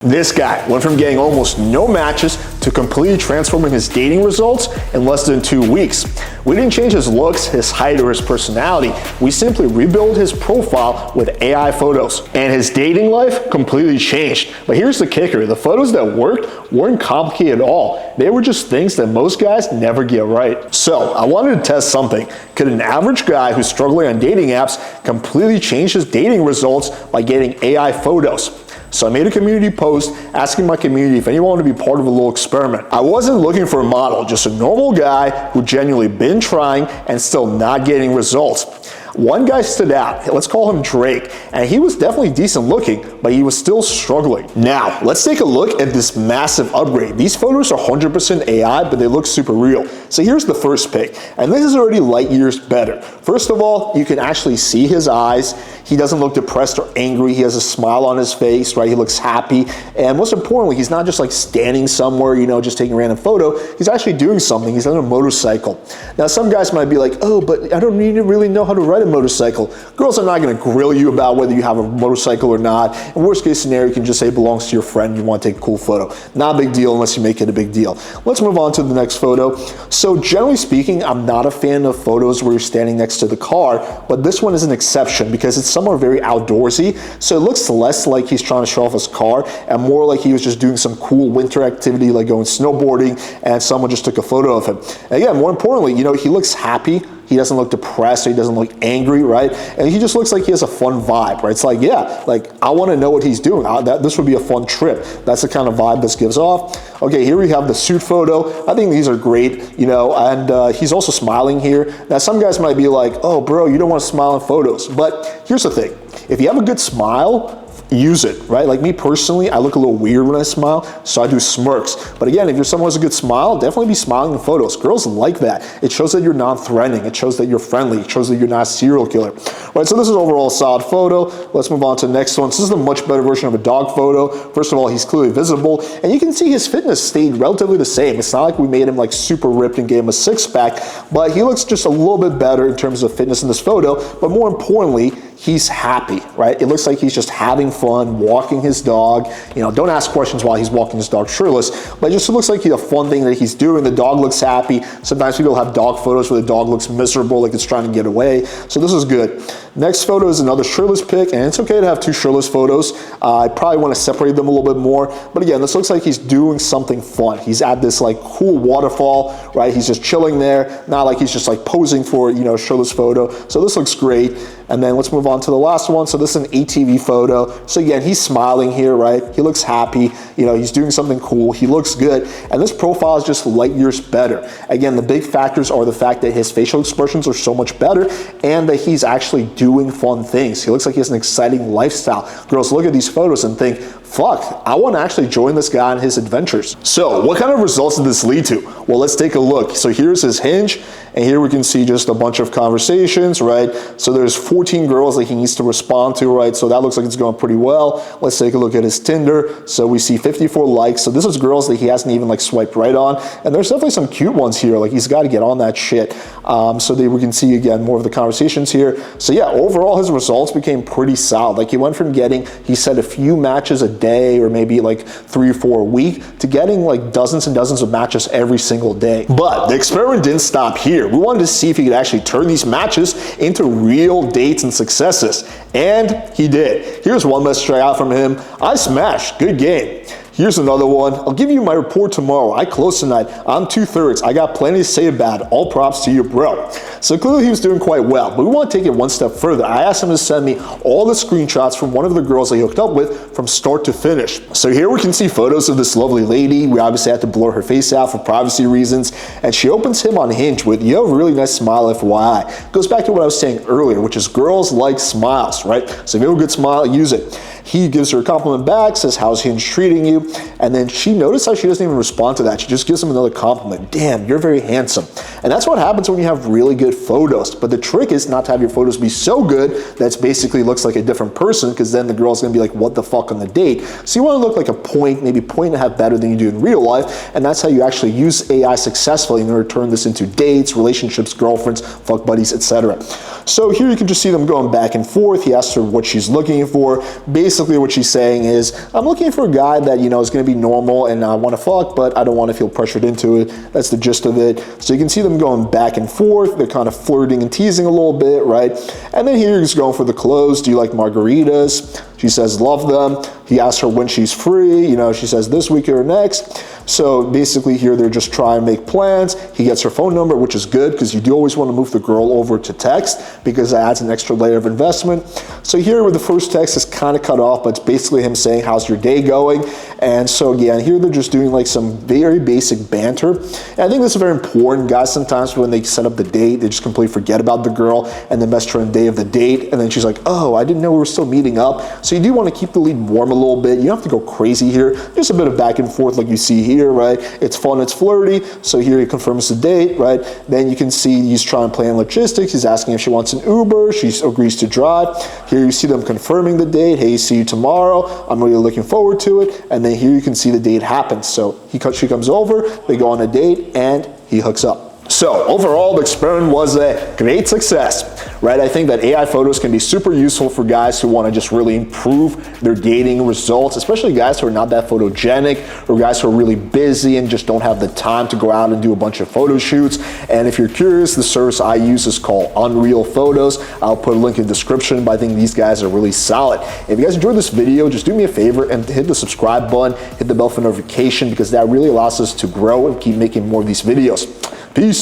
This guy went from getting almost no matches to completely transforming his dating results in less than 2 weeks. We didn't change his looks, his height, or his personality. We simply rebuilt his profile with AI photos. And his dating life completely changed. But here's the kicker, the photos that worked weren't complicated at all. They were just things that most guys never get right. So I wanted to test something. Could an average guy who's struggling on dating apps completely change his dating results by getting AI photos? So I made a community post asking my community if anyone wanted to be part of a little experiment. I wasn't looking for a model, just a normal guy who genuinely been trying and still not getting results. One guy stood out, let's call him Drake, and he was definitely decent looking, but he was still struggling. Now, let's take a look at this massive upgrade. These photos are 100% AI, but they look super real. So here's the first pic, and this is already light years better. First of all, you can actually see his eyes. He doesn't look depressed or angry. He has a smile on his face, right? He looks happy. And most importantly, he's not just like standing somewhere, just taking a random photo. He's actually doing something. He's on a motorcycle. Now, some guys might be like, oh, but I don't really know how to ride a motorcycle. Girls are not going to grill you about whether you have a motorcycle or not. In worst case scenario, you can just say it belongs to your friend. You want to take a cool photo. Not a big deal unless you make it a big deal. Let's move on to the next photo. So generally speaking, I'm not a fan of photos where you're standing next to the car, but this one is an exception because it's somewhere very outdoorsy. So it looks less like he's trying to show off his car and more like he was just doing some cool winter activity like going snowboarding and someone just took a photo of him. And again, more importantly, he looks happy. He doesn't look depressed, or he doesn't look angry, right? And he just looks like he has a fun vibe, right? It's like, yeah, like I want to know what he's doing. This would be a fun trip. That's the kind of vibe this gives off. Okay, here we have the suit photo. I think these are great, and he's also smiling here. Now, some guys might be like, oh, bro, you don't want to smile in photos. But here's the thing. If you have a good smile, use it, right? Like me personally, I look a little weird when I smile, so I do smirks. But again, if you're someone who has a good smile, definitely be smiling in photos. Girls like that. It shows that you're non-threatening. It shows that you're friendly. It shows that you're not a serial killer. Right, so this is overall a solid photo. Let's move on to the next one. So this is a much better version of a dog photo. First of all, he's clearly visible, and you can see his fitness stayed relatively the same. It's not like we made him like super ripped and gave him a six-pack, but he looks just a little bit better in terms of fitness in this photo, but more importantly, he's happy, right? It looks like he's just having fun, walking his dog. Don't ask questions while he's walking his dog shirtless, but it just looks like a fun thing that he's doing. The dog looks happy. Sometimes people have dog photos where the dog looks miserable, like it's trying to get away. So this is good. Next photo is another shirtless pic, and it's okay to have two shirtless photos. I probably want to separate them a little bit more, but again, this looks like he's doing something fun. He's at this like cool waterfall, right? He's just chilling there, not like he's just like posing for, a shirtless photo. So this looks great. And then let's move on to the last one. So this is an ATV photo. So again, he's smiling here, right? He looks happy. He's doing something cool. He looks good. And this profile is just light years better. Again, the big factors are the fact that his facial expressions are so much better and that he's actually doing fun things. He looks like he has an exciting lifestyle. Girls look at these photos and think, fuck, I want to actually join this guy on his adventures. So what kind of results did this lead to? Well, let's take a look. So here's his Hinge, and here we can see just a bunch of conversations, right? So there's 14 girls that he needs to respond to, right? So that looks like it's going pretty well. Let's take a look at his Tinder. So we see 54 likes. So this is girls that he hasn't even like swiped right on. And there's definitely some cute ones here. Like he's got to get on that shit. So that we can see again more of the conversations here. So yeah, overall his results became pretty solid. Like he went from getting, he said a few matches a day or maybe like 3 or 4 a week to getting like dozens and dozens of matches every single day. But the experiment didn't stop here. We wanted to see if he could actually turn these matches into real dates and successes. And he did. Here's one message I got from him. I smashed. Good game. Here's another one. I'll give you my report tomorrow. I close tonight. I'm 2/3. I got plenty to say about it. All props to you, bro. So clearly he was doing quite well, but we want to take it one step further. I asked him to send me all the screenshots from one of the girls that he hooked up with from start to finish. So here we can see photos of this lovely lady. We obviously had to blur her face out for privacy reasons. And she opens him on Hinge with, you have a really nice smile, FYI. Goes back to what I was saying earlier, which is girls like smiles, right? So if you have a good smile, use it. He gives her a compliment back, says, how's Hinge treating you? And then she noticed how she doesn't even respond to that. She just gives him another compliment. Damn, you're very handsome. And that's what happens when you have really good photos. But the trick is not to have your photos be so good that it basically looks like a different person, because then the girl's gonna be like, what the fuck on the date? So you wanna look like a point, maybe point and a half better than you do in real life. And that's how you actually use AI successfully in order to turn this into dates, relationships, girlfriends, fuck buddies, etc. So here you can just see them going back and forth. He asks her what she's looking for. Basically, basically what she's saying is, I'm looking for a guy that, you know, is going to be normal and I want to fuck, but I don't want to feel pressured into it. That's the gist of it. So you can see them going back and forth. They're kind of flirting and teasing a little bit, right? And then here he's going for the close. Do you like margaritas? She says, love them. He asks her when she's free. You know, she says this week or next. So basically here they're just trying to make plans. He gets her phone number, which is good because you do always want to move the girl over to text because it adds an extra layer of investment. So here with the first text is kind of cut off, but it's basically him saying, how's your day going? And so yeah, here they're just doing like some very basic banter. And I think this is very important. Guys, sometimes when they set up the date, they just completely forget about the girl and then message her on the day of the date. And then she's like, oh, I didn't know we were still meeting up. So you do want to keep the lead warm a little bit. You don't have to go crazy here. Just a bit of back and forth like you see here, right? It's fun, it's flirty. So here he confirms the date, right? Then you can see he's trying to plan logistics. He's asking if she wants an Uber. She agrees to drive. Here you see them confirming the date. Hey, see you tomorrow. I'm really looking forward to it. And then here you can see the date happens. So she comes over, they go on a date, and he hooks up. So overall, the experiment was a great success, right? I think that AI photos can be super useful for guys who want to just really improve their dating results, especially guys who are not that photogenic or guys who are really busy and just don't have the time to go out and do a bunch of photo shoots. And if you're curious, the service I use is called Unreal Photos. I'll put a link in the description, but I think these guys are really solid. If you guys enjoyed this video, just do me a favor and hit the subscribe button, hit the bell for notification, because that really allows us to grow and keep making more of these videos. Peace.